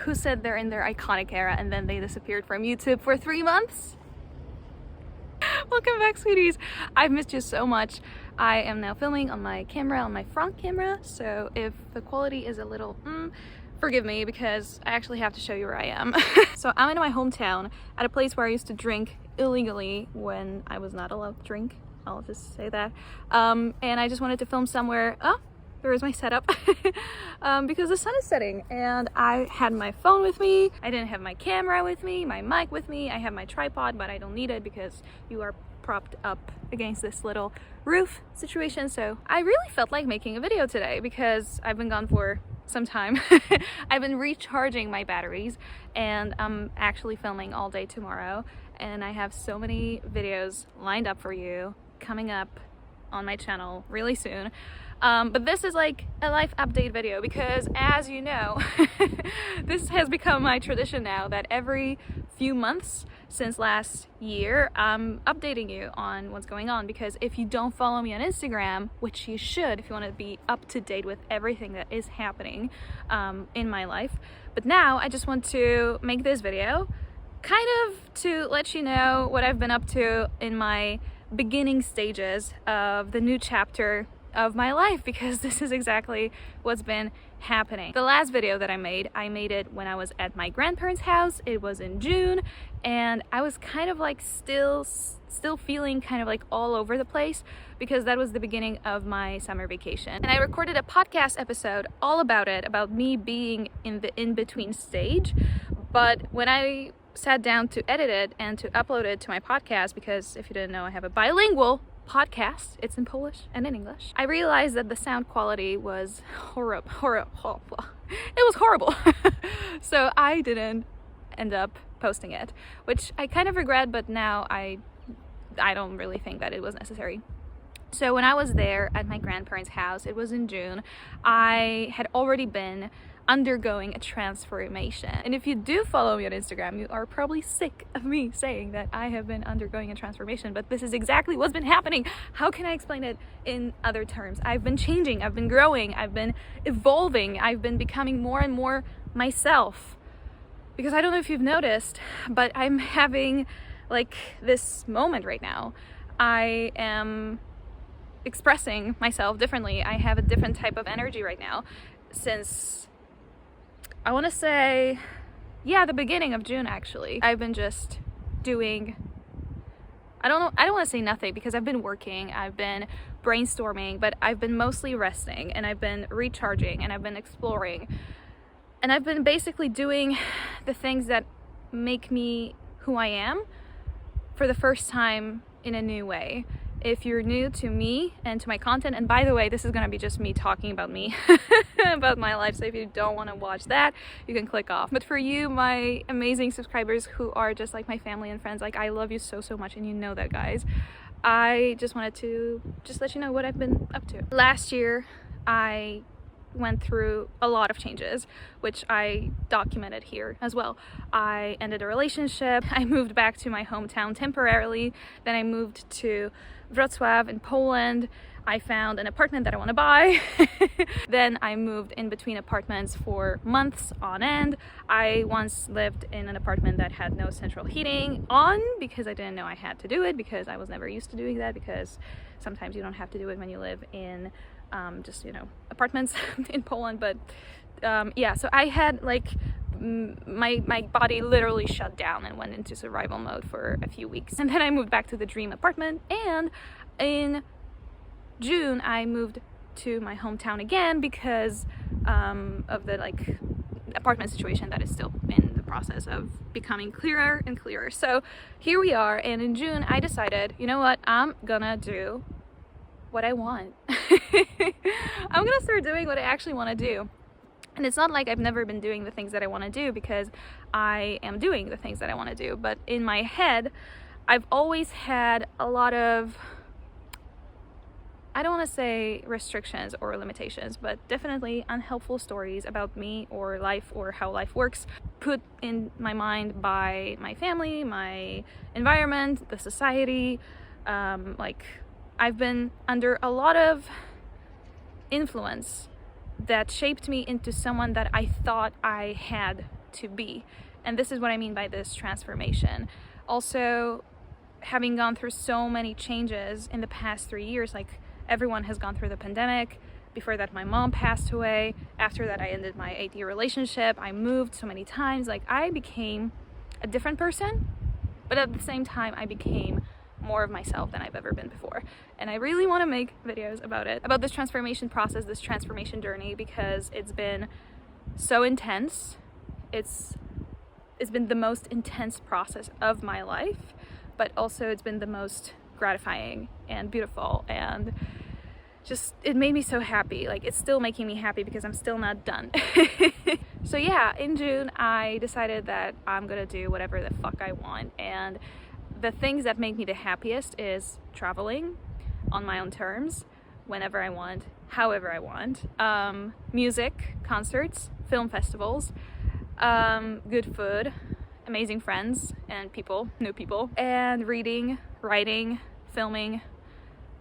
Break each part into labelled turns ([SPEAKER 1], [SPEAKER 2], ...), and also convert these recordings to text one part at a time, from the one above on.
[SPEAKER 1] who said they're in their iconic era and then they disappeared from YouTube for 3 months. Welcome back, sweeties. I've missed you so much. I am now filming on my camera, on my front camera, so if the quality is a little forgive me, because I actually have to show you where I am. So I'm in my hometown at a place where I used to drink illegally when I was not allowed to drink. I'll just say that. And I just wanted to film somewhere. Oh, there is my setup. Because the sun is setting and I had my phone with me. I didn't have my camera with me, my mic with me. I have my tripod, but I don't need it because you are propped up against this little roof situation. So I really felt like making a video today because I've been gone for some time. I've been recharging my batteries and I'm actually filming all day tomorrow, and I have so many videos lined up for you coming up on my channel really soon. But this is like a life update video because, as you know, this has become my tradition now that every few months since last year I'm updating you on what's going on, because if you don't follow me on Instagram, which you should if you want to be up to date with everything that is happening in my life, but now I just want to make this video kind of to let you know what I've been up to in my beginning stages of the new chapter of my life, because this is exactly what's been happening. The last video that I made it when I was at my grandparents' house. It was in June, and I was kind of like still feeling kind of like all over the place because that was the beginning of my summer vacation. And I recorded a podcast episode all about it, about me being in the in-between stage. But when I sat down to edit it and to upload it to my podcast, because if you didn't know, I have a bilingual podcast, it's in Polish and in English, I realized that the sound quality was horrible. It was horrible. So I didn't end up posting it, which I kind of regret, but now I don't really think that it was necessary. So when I was there at my grandparents' house, it was in June, I had already been undergoing a transformation. And if you do follow me on Instagram, you are probably sick of me saying that I have been undergoing a transformation, but this is exactly what's been happening. How can I explain it in other terms? I've been changing, I've been growing, I've been evolving, I've been becoming more and more myself. Because I don't know if you've noticed, but I'm having like this moment right now. I am expressing myself differently. I have a different type of energy right now since, I want to say, yeah, the beginning of June actually. I've been just doing, I don't want to say nothing because I've been working, I've been brainstorming, but I've been mostly resting and I've been recharging and I've been exploring. And I've been basically doing the things that make me who I am for the first time in a new way. If you're new to me and to my content, and by the way, this is gonna be just me talking about me, about my life, so if you don't want to watch that, you can click off. But for you, my amazing subscribers who are just like my family and friends, like I love you so much, and you know that, guys. I just wanted to just let you know what I've been up to. Last year, I went through a lot of changes, which I documented here as well. I ended a relationship, I moved back to my hometown temporarily, then I moved to Wrocław in Poland. I found an apartment that I want to buy. Then I moved in between apartments for months on end. I once lived in an apartment that had no central heating on because I didn't know I had to do it, because I was never used to doing that, because sometimes you don't have to do it when you live in just, you know, apartments in Poland. But yeah, so I had like my body literally shut down and went into survival mode for a few weeks, and then I moved back to the dream apartment, and in June I moved to my hometown again because of the like apartment situation that is still in the process of becoming clearer and clearer. So here we are, and in June I decided, you know what, I'm gonna do what I want. I'm gonna start doing what I actually want to do. And it's not like I've never been doing the things that I want to do, because I am doing the things that I want to do. But in my head, I've always had a lot of, I don't want to say restrictions or limitations, but definitely unhelpful stories about me or life or how life works put in my mind by my family, my environment, the society. Like I've been under a lot of influence that shaped me into someone that I thought I had to be. And this is what I mean by this transformation. Also, having gone through so many changes in the past 3 years, like everyone has gone through the pandemic. Before that, my mom passed away. After that, I ended my 8-year relationship. I moved so many times. Like, I became a different person, but at the same time, I became more of myself than I've ever been before. And I really want to make videos about it, about this transformation process, this transformation journey, because it's been so intense. It's been the most intense process of my life, but also it's been the most gratifying and beautiful, and just, it made me so happy. Like, it's still making me happy because I'm still not done. So yeah, in June, I decided that I'm gonna do whatever the fuck I want. And the things that make me the happiest is traveling on my own terms, whenever I want, however I want. Music, concerts, film festivals, good food, amazing friends and people, new people, and reading, writing, filming.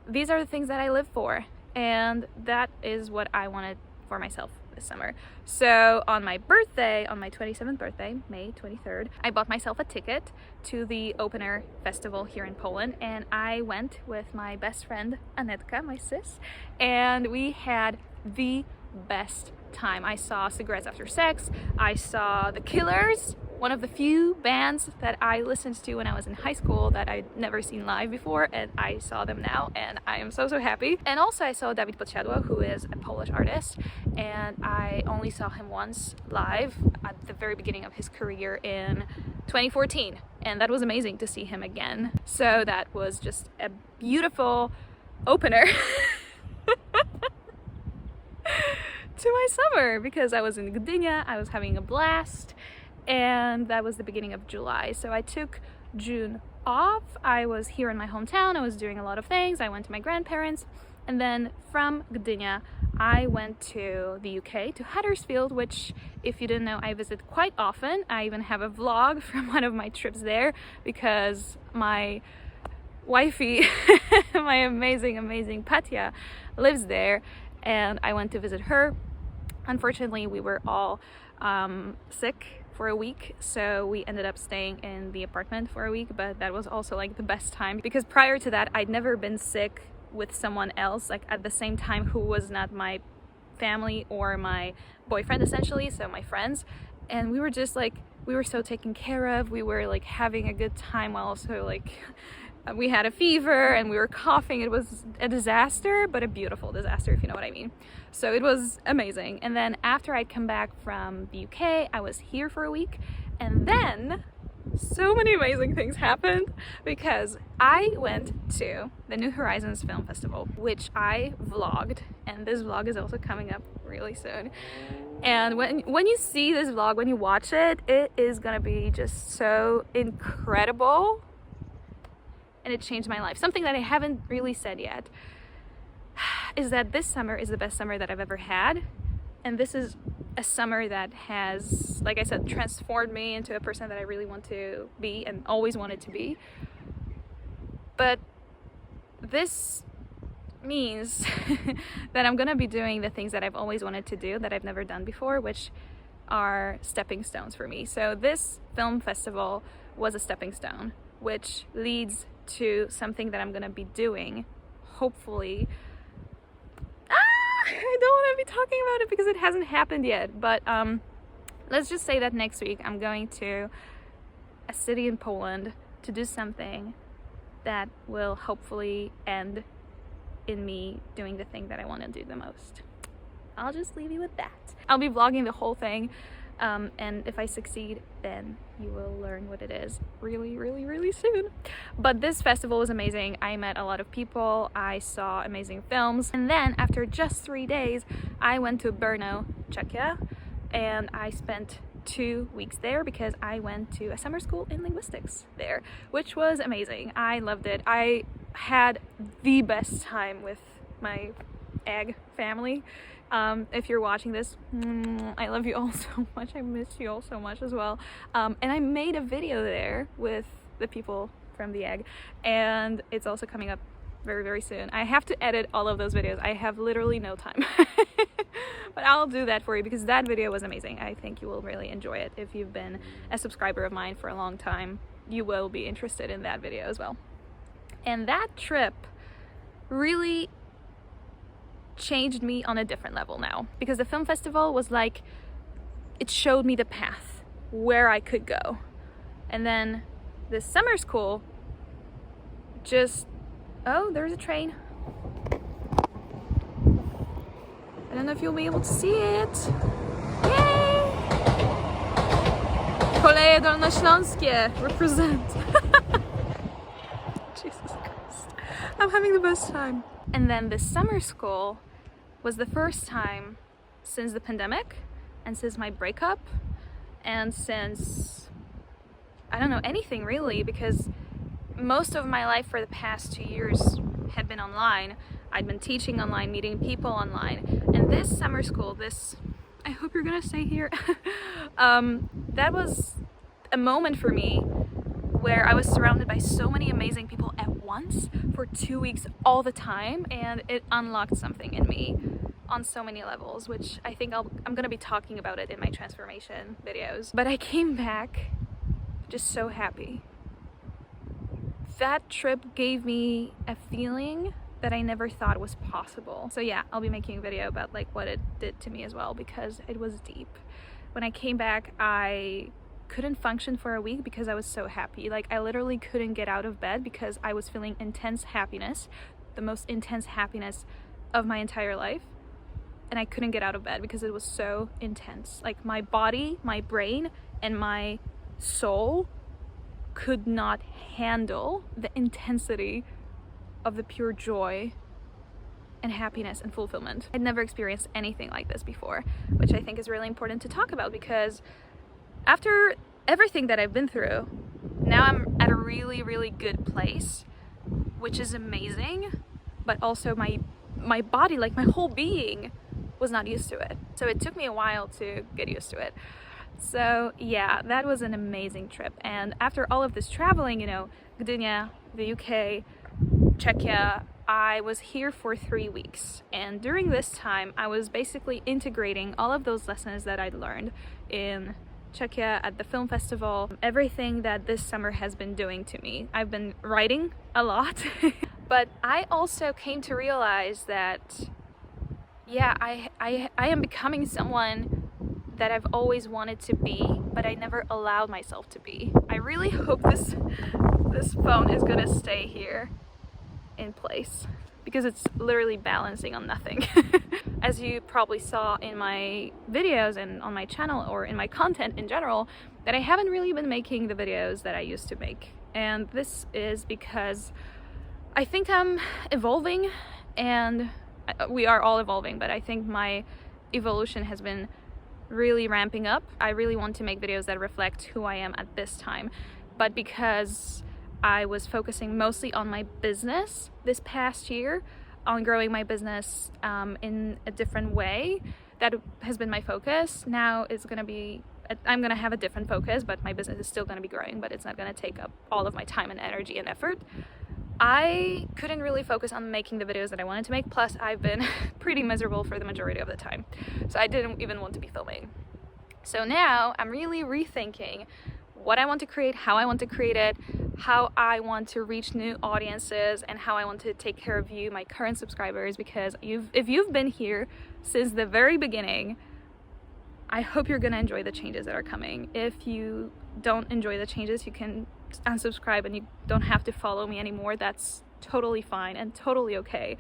[SPEAKER 1] These are the things that I live for, and that is what I wanted for myself this summer. So on my birthday, on my 27th birthday, May 23rd, I bought myself a ticket to the Open Air Festival here in Poland, and I went with my best friend Anetka, my sis, and we had the best time. I saw Cigarettes After Sex, I saw The Killers, one of the few bands that I listened to when I was in high school that I'd never seen live before, and I saw them now, and I am so happy. And also I saw Dawid Podsiadło, who is a Polish artist, and I only saw him once live at the very beginning of his career in 2014, and that was amazing to see him again. So that was just a beautiful opener to my summer, because I was in Gdynia, I was having a blast, and that was the beginning of July. So I took June off. I was here in my hometown, I was doing a lot of things, I went to my grandparents, and then from Gdynia I went to the UK, to Huddersfield, which, if you didn't know, I visit quite often. I even have a vlog from one of my trips there, because my wifey, my amazing Patya, lives there, and I went to visit her. Unfortunately, we were all sick for a week, so we ended up staying in the apartment for a week, but that was also like the best time, because prior to that I'd never been sick with someone else, like at the same time, who was not my family or my boyfriend essentially, so my friends. And we were just like, we were so taken care of, we were like having a good time, while also like we had a fever and we were coughing. It was a disaster, but a beautiful disaster, if you know what I mean. So it was amazing. And then after I'd come back from the UK, I was here for a week, and then so many amazing things happened, because I went to the New Horizons Film Festival, which I vlogged, and this vlog is also coming up really soon. And when you see this vlog, when you watch it, it is gonna be just so incredible, and it changed my life. Something that I haven't really said yet is that this summer is the best summer that I've ever had, and this is a summer that has, like I said, transformed me into a person that I really want to be and always wanted to be. But this means that I'm gonna be doing the things that I've always wanted to do, that I've never done before, which are stepping stones for me. So this film festival was a stepping stone, which leads to something that I'm gonna be doing, hopefully. I don't want to be talking about it because it hasn't happened yet, but let's just say that next week I'm going to a city in Poland to do something that will hopefully end in me doing the thing that I want to do the most. I'll just leave you with that. I'll be vlogging the whole thing, and if I succeed, then you will learn what it is really soon. But this festival was amazing. I met a lot of people, I saw amazing films, and then after just 3 days I went to Brno, Czechia, and I spent 2 weeks there because I went to a summer school in linguistics there, which was amazing. I loved it. I had the best time with my egg family. If you're watching this, I love you all so much. I miss you all so much as well. And I made a video there with the people from the egg, and it's also coming up very soon. I have to edit all of those videos. I have literally no time. But I'll do that for you because that video was amazing. I think you will really enjoy it. If you've been a subscriber of mine for a long time, you will be interested in that video as well. And that trip really changed me on a different level now, because the film festival was like, it showed me the path where I could go. And then this summer school just, oh, there's a train. I don't know if you'll be able to see it. Yay! Koleje Dolnośląskie represent. Jesus Christ. I'm having the best time. And then this summer school was the first time since the pandemic and since my breakup and since, I don't know, anything really, because most of my life for the past 2 years had been online. I'd been teaching online, meeting people online, and this summer school, I hope you're gonna stay here, that was a moment for me where I was surrounded by so many amazing people at once for 2 weeks all the time, and it unlocked something in me on so many levels, which I think I'm gonna be talking about it in my transformation videos. But I came back just so happy. That trip gave me a feeling that I never thought was possible. So yeah, I'll be making a video about like what it did to me as well, because it was deep. When I came back, I couldn't function for a week because I was so happy. Like, I literally couldn't get out of bed because I was feeling intense happiness, the most intense happiness of my entire life. And I couldn't get out of bed because it was so intense. Like, my body, my brain, and my soul could not handle the intensity of the pure joy and happiness and fulfillment. I'd never experienced anything like this before, which I think is really important to talk about, because after everything that I've been through, now I'm at a really, really good place, which is amazing, but also my body, like my whole being, was not used to it. So it took me a while to get used to it. So yeah, that was an amazing trip. And after all of this traveling, you know, Gdynia, the UK, Czechia, I was here for 3 weeks. And during this time, I was basically integrating all of those lessons that I'd learned in Czechia at the film festival, everything that this summer has been doing to me. I've been writing a lot, but I also came to realize that, yeah, I am becoming someone that I've always wanted to be, but I never allowed myself to be. I really hope this phone is gonna stay here in place, because it's literally balancing on nothing. As you probably saw in my videos and on my channel, or in my content in general, that I haven't really been making the videos that I used to make. And this is because I think I'm evolving, and we are all evolving, but I think my evolution has been really ramping up. I really want to make videos that reflect who I am at this time, but because I was focusing mostly on my business this past year, on growing my business in a different way, that has been my focus. Now it's gonna be, I'm gonna have a different focus, but my business is still gonna be growing, but it's not gonna take up all of my time and energy and effort. I couldn't really focus on making the videos that I wanted to make, plus I've been pretty miserable for the majority of the time, so I didn't even want to be filming. So now I'm really rethinking what I want to create, how I want to create it, how I want to reach new audiences, and how I want to take care of you, my current subscribers, because if you've been here since the very beginning, I hope you're gonna enjoy the changes that are coming. If you don't enjoy the changes, you can unsubscribe and you don't have to follow me anymore. That's totally fine and totally okay.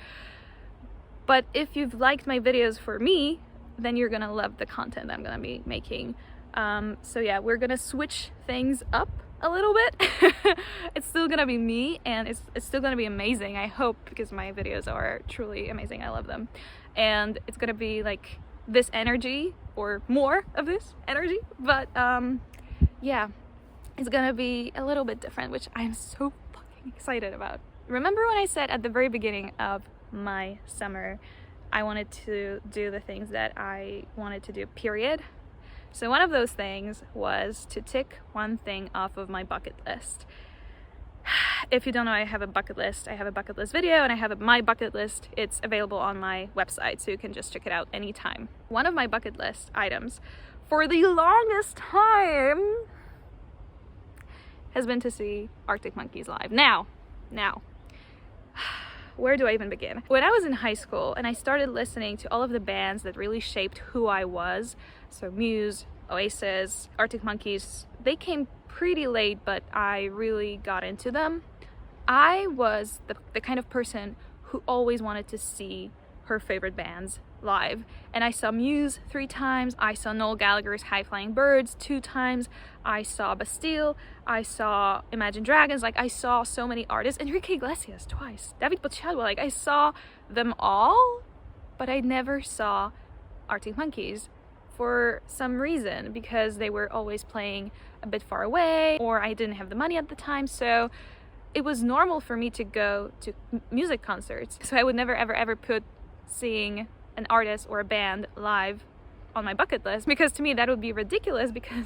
[SPEAKER 1] But if you've liked my videos for me, then you're gonna love the content I'm gonna be making. So yeah, we're gonna switch things up a little bit. It's still gonna be me, and it's still gonna be amazing, I hope, because my videos are truly amazing. I love them. And it's gonna be like this energy, or more of this energy, but yeah, it's gonna be a little bit different, which I'm so fucking excited about. Remember when I said at the very beginning of my summer I wanted to do the things that I wanted to do, period? So one of those things was to tick one thing off of my bucket list. If you don't know, I have a bucket list. I have a bucket list video and I have my bucket list. It's available on my website, so you can just check it out anytime. One of my bucket list items for the longest time has been to see Arctic Monkeys live. Now, where do I even begin? When I was in high school and I started listening to all of the bands that really shaped who I was, so Muse, Oasis, Arctic Monkeys, they came pretty late, but I really got into them. I was the kind of person who always wanted to see her favorite bands live, and I saw Muse 3 times, I saw Noel Gallagher's High Flying Birds 2 times, I saw Bastille, I saw Imagine Dragons, like I saw so many artists, Enrique Iglesias twice, David Bochadwa, like I saw them all, but I never saw Arctic Monkeys for some reason, because they were always playing a bit far away, or I didn't have the money at the time, so it was normal for me to go to music concerts. So I would never ever put seeing an artist or a band live on my bucket list, because to me that would be ridiculous, because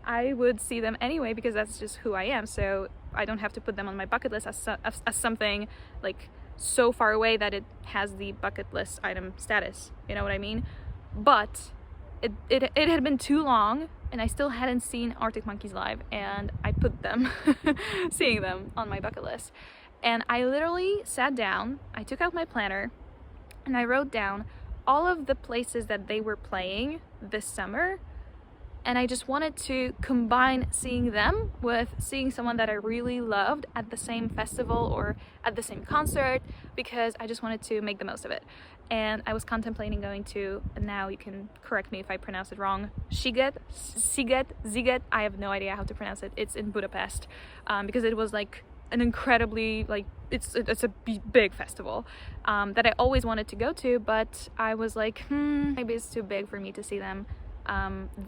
[SPEAKER 1] I would see them anyway, because that's just who I am. So I don't have to put them on my bucket list as something like so far away that it has the bucket list item status, you know what I mean? But it had been too long and I still hadn't seen Arctic Monkeys live, and I put them seeing them on my bucket list. And I literally sat down, I took out my planner and I wrote down all of the places that they were playing this summer, and I just wanted to combine seeing them with seeing someone that I really loved at the same festival or at the same concert, because I just wanted to make the most of it. And I was contemplating going to, and now you can correct me if I pronounce it wrong, Sziget, I have no idea how to pronounce it. It's in Budapest, because it was like an incredibly, like, it's a big festival that I always wanted to go to, but I was like, maybe it's too big for me to see them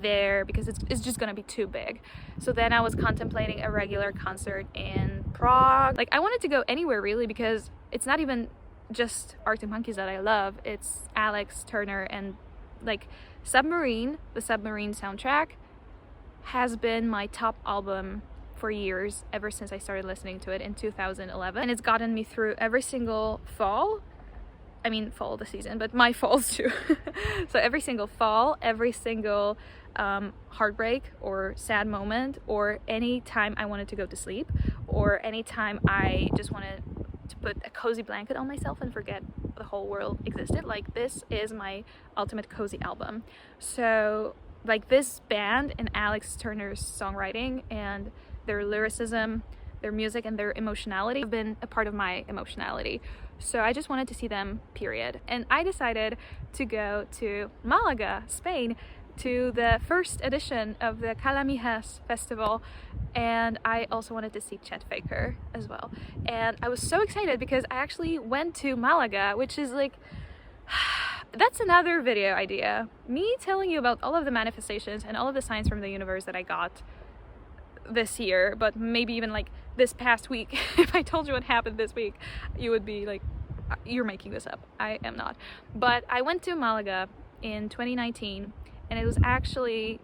[SPEAKER 1] there, because it's just gonna be too big. So then I was contemplating a regular concert in Prague. Like, I wanted to go anywhere really, because it's not even just Arctic Monkeys that I love, it's Alex Turner, and like Submarine, the Submarine soundtrack has been my top album for years, ever since I started listening to it in 2011, and it's gotten me through every single fall. I mean, fall of the season, but my falls too. So every single fall, every single heartbreak or sad moment, or any time I wanted to go to sleep, or any time I just wanted to put a cozy blanket on myself and forget the whole world existed, like, this is my ultimate cozy album. So like, this band and Alex Turner's songwriting and their lyricism, their music, and their emotionality have been a part of my emotionality. So I just wanted to see them, period. And I decided to go to Malaga, Spain, to the first edition of the Calamijas festival, and I also wanted to see Chet Faker as well. And I was so excited because I actually went to Malaga, which is like, that's another video idea. Me telling you about all of the manifestations and all of the signs from the universe that I got this year, but maybe even like this past week. If I told you what happened this week, you would be like, you're making this up. I am not. But I went to Malaga in 2019, and it was actually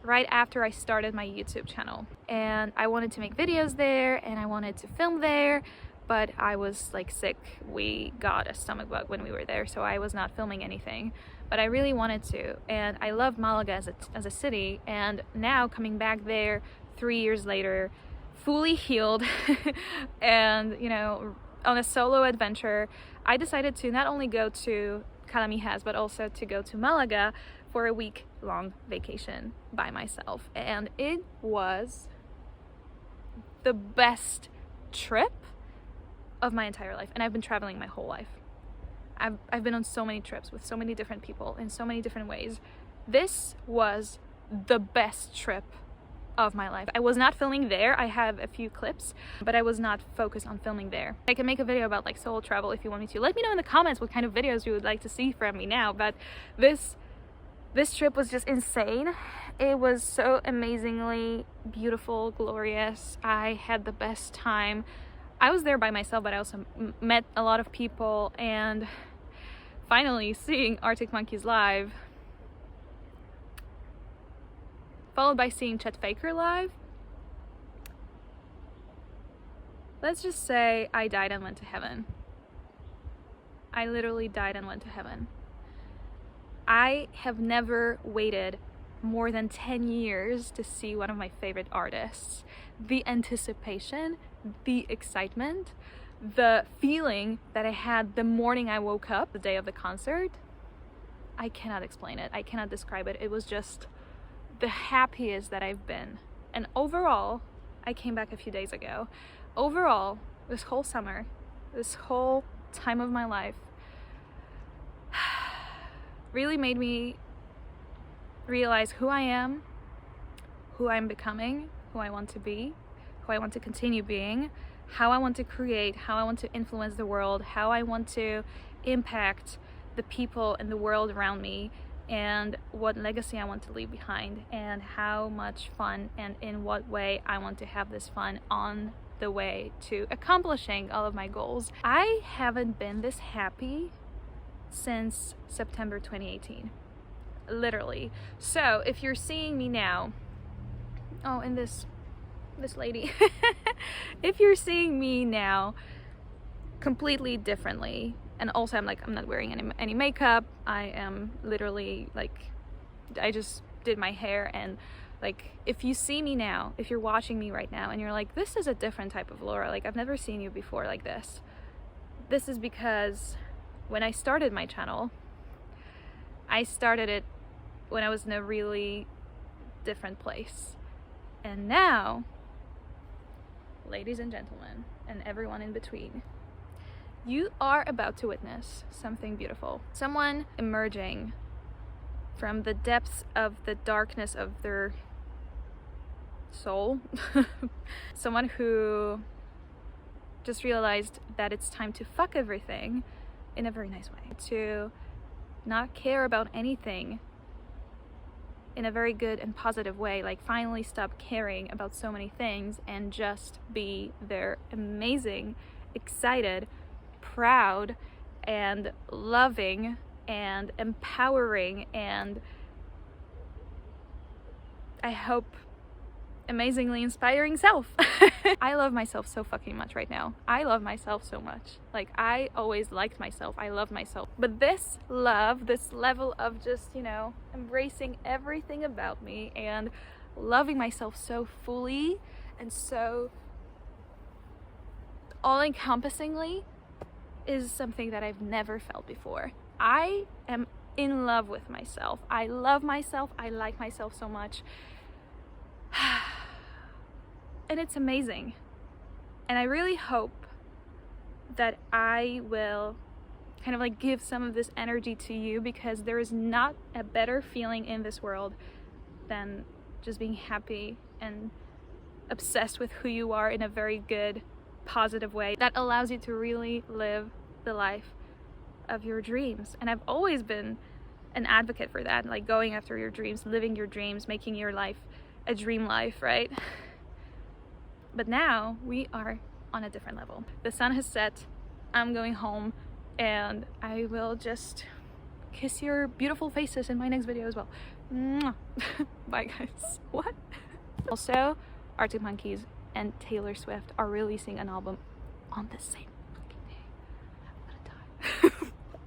[SPEAKER 1] right after I started my YouTube channel, and I wanted to make videos there and I wanted to film there, but I was like sick. We got a stomach bug when we were there, so I was not filming anything, but I really wanted to. And I love Malaga as a city, and now coming back there 3 years later, fully healed and, you know, on a solo adventure, I decided to not only go to Calamijas, but also to go to Malaga for a week-long vacation by myself. And it was the best trip of my entire life. And I've been traveling my whole life. I've been on so many trips with so many different people in so many different ways. This was the best trip of my life. I was not filming there. I have a few clips, but I was not focused on filming there. I can make a video about like solo travel if you want me to. Let me know in the comments what kind of videos you would like to see from me now. But this trip was just insane. It was so amazingly beautiful, glorious. I had the best time. I was there by myself, but I also met a lot of people, and finally seeing Arctic Monkeys live, followed by seeing Chet Faker live. let's just say I died and went to heaven. I literally died and went to heaven. I have never waited more than 10 years to see one of my favorite artists. The anticipation, the excitement, the feeling that I had the morning I woke up, the day of the concert, I cannot explain it. I cannot describe it. It was just the happiest that I've been. And overall, I came back a few days ago. Overall, this whole summer, this whole time of my life, really made me realize who I am, who I'm becoming, who I want to be, who I want to continue being, how I want to create, how I want to influence the world, how I want to impact the people in the world around me, and what legacy I want to leave behind, and how much fun and in what way I want to have this fun on the way to accomplishing all of my goals. I haven't been this happy since September 2018, literally. So if you're seeing me now, oh, and this lady, if you're seeing me now completely differently, and also I'm not wearing any makeup, I am literally like, I just did my hair, and like, if you see me now, if you're watching me right now and you're like, this is a different type of Laura, like I've never seen you before like this is because when I started my channel, I started it when I was in a really different place. And now, ladies and gentlemen, and everyone in between, you are about to witness something beautiful. Someone emerging from the depths of the darkness of their soul. Someone who just realized that it's time to fuck everything in a very nice way, to not care about anything in a very good and positive way, like finally stop caring about so many things and just be their amazing, excited, proud, and loving and empowering, and I hope amazingly inspiring self. I love myself so fucking much right now. I love myself so much. Like, I always liked myself. I love myself. But this love, this level of just, you know, embracing everything about me and loving myself so fully and so all-encompassingly is something that I've never felt before. I am in love with myself. I love myself. I like myself so much. And it's amazing. And I really hope that I will kind of like give some of this energy to you, because there is not a better feeling in this world than just being happy and obsessed with who you are in a very good, positive way that allows you to really live the life of your dreams. And I've always been an advocate for that, like going after your dreams, living your dreams, making your life a dream life, right? But now we are on a different level. The sun has set, I'm going home, and I will just kiss your beautiful faces in my next video as well. Mwah. Bye guys. What? Also, Arctic Monkeys and Taylor Swift are releasing an album on the same fucking day. I'm gonna die.